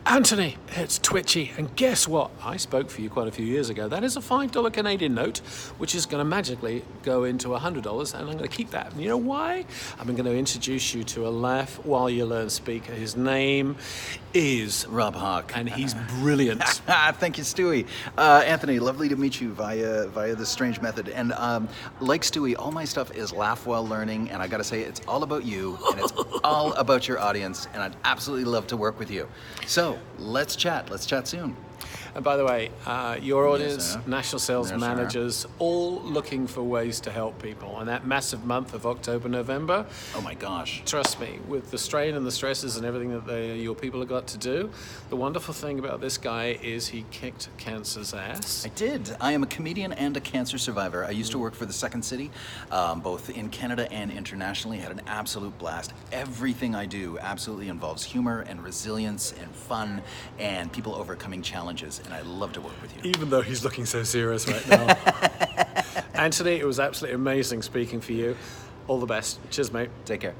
Anthony, it's Twitchy, and guess what? I spoke for you quite a few years ago. That is a $5 Canadian note, which is going to magically go into $100, and I'm going to keep that. And you know why? I'm going to introduce you to a laugh while you learn speaker. His name is Rob Hawke, and he's brilliant. Thank you, Stewie. Anthony, lovely to meet you via this strange method. And like Stewie, all my stuff is laugh while learning, and I gotta say, it's all about you, and it's all about your audience, and I'd absolutely love to work with you. So let's chat. Let's chat soon. And by the way, your audience, sir. national sales Yes, sir. managers, all looking for ways to help people. And that massive month of October, November, Oh my gosh. trust me, with the strain and the stresses and everything that your people have got to do, the wonderful thing about this guy is he kicked cancer's ass. I did. I am a comedian and a cancer survivor. I used to work for the Second City, both in Canada and internationally. Had an absolute blast. Everything I do absolutely involves humor and resilience and fun and people overcoming challenges. And I love to work with you. Even though he's looking so serious right now. Anthony, it was absolutely amazing speaking for you. All the best. Cheers, mate. Take care.